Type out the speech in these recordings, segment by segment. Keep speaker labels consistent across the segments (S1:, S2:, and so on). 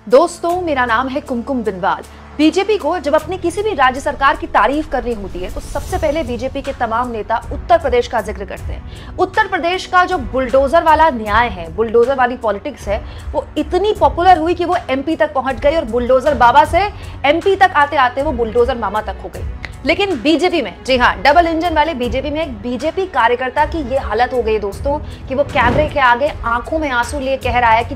S1: दोस्तों, मेरा नाम है कुमकुम बिनवाल। बीजेपी को जब अपनी किसी भी राज्य सरकार की तारीफ करनी होती है तो सबसे पहले बीजेपी के तमाम नेता उत्तर प्रदेश का जिक्र करते हैं। उत्तर प्रदेश का जो बुलडोजर वाला न्याय है, बुलडोजर वाली पॉलिटिक्स है, वो इतनी पॉपुलर हुई कि वो एमपी तक पहुंच गई और बुलडोजर बाबा से एमपी तक आते आते वो बुलडोजर मामा तक हो गई। लेकिन बीजेपी में, जी हाँ, डबल इंजन वाले बीजेपी में एक बीजेपी कार्यकर्ता की ये हालत हो गई दोस्तों कि वो कैमरे के आगे आंखों में आंसू लिए कह रहा है कि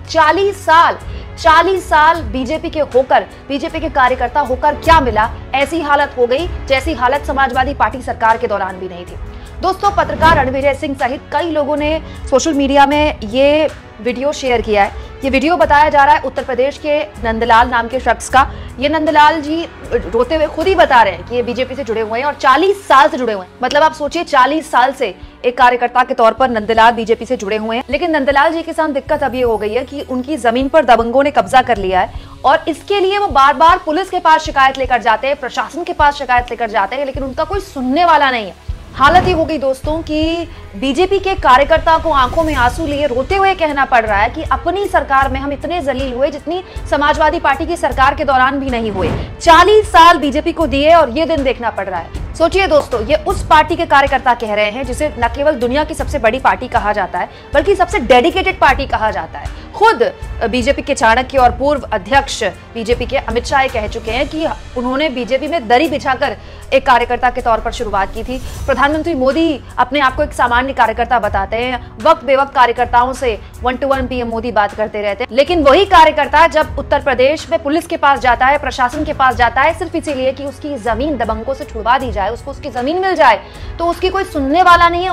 S1: 40 साल बीजेपी के होकर, बीजेपी के कार्यकर्ता होकर क्या मिला। ऐसी हालत हो गई जैसी हालत समाजवादी पार्टी सरकार के दौरान भी नहीं थी। दोस्तों, पत्रकार रणवीर सिंह सहित कई लोगों ने सोशल मीडिया में ये वीडियो शेयर किया है। ये वीडियो बताया जा रहा है उत्तर प्रदेश के नंदलाल नाम के शख्स का। ये नंदलाल जी रोते हुए खुद ही बता रहे हैं कि ये बीजेपी से जुड़े हुए हैं और 40 साल से जुड़े हुए हैं। मतलब आप सोचिए, 40 साल से एक कार्यकर्ता के तौर पर नंदलाल बीजेपी से जुड़े हुए हैं। लेकिन नंदलाल जी के साथ दिक्कत अब ये हो गई है कि उनकी जमीन पर दबंगों ने कब्जा कर लिया है और इसके लिए वो बार बार पुलिस के पास शिकायत लेकर जाते हैं, प्रशासन के पास शिकायत लेकर जाते हैं, लेकिन उनका कोई सुनने वाला नहीं है। हालत ये हो गई दोस्तों कि बीजेपी के कार्यकर्ता को आंखों में आंसू लिए रोते हुए कहना पड़ रहा है कि अपनी सरकार में हम इतने जलील हुए जितनी समाजवादी पार्टी की सरकार के दौरान भी नहीं हुए। 40 साल बीजेपी को दिए और ये दिन देखना पड़ रहा है। सोचिए दोस्तों, ये उस पार्टी के कार्यकर्ता कह रहे हैं जिसे न केवल दुनिया की सबसे बड़ी पार्टी कहा जाता है बल्कि सबसे डेडिकेटेड पार्टी कहा जाता है। खुद बीजेपी के चाणक्य और पूर्व अध्यक्ष बीजेपी के अमित शाह कह चुके हैं कि उन्होंने बीजेपी में दरी बिछाकर एक कार्यकर्ता के तौर पर शुरुआत की थी। प्रधानमंत्री मोदी अपने आप को एक सामान्य कार्यकर्ता बताते हैं, वक्त बेवक्त कार्यकर्ताओं से 1 to 1 पीएम मोदी बात करते रहते हैं। लेकिन वही कार्यकर्ता जब उत्तर प्रदेश में पुलिस के पास जाता है, प्रशासन के पास जाता है, सिर्फ इसीलिए कि उसकी जमीन दबंगों से छुड़वा दी जाए, उसको उसकी जमीन मिल जाए, तो उसकी कोई सुनने वाला नहीं है।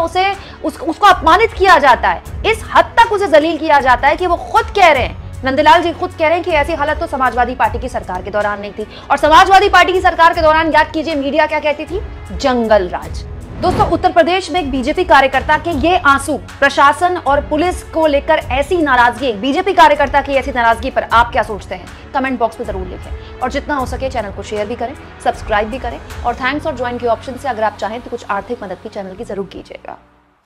S1: उसको अपमानित किया जाता है, इस हद तक उसे जलील किया जाता है कि वो खुद कह रहे हैं, नंदलाल जी खुद कह रहे हैं कि ऐसी हालत तो समाजवादी पार्टी की सरकार के दौरान नहीं थी। और समाजवादी पार्टी की सरकार के दौरान याद कीजिए मीडिया क्या कहती थी, जंगल राज। दोस्तों, उत्तर प्रदेश में एक बीजेपी कार्यकर्ता के ये आंसू, प्रशासन और पुलिस को लेकर ऐसी नाराजगी, बीजेपी कार्यकर्ता की ऐसी नाराजगी पर आप क्या सोचते हैं? कमेंट बॉक्स में जरूर लिखें और जितना हो सके चैनल को शेयर भी करें, सब्सक्राइब भी करें और थैंक्स और ज्वाइन के ऑप्शन से अगर आप चाहें तो कुछ आर्थिक मदद भी चैनल की जरूर कीजिएगा।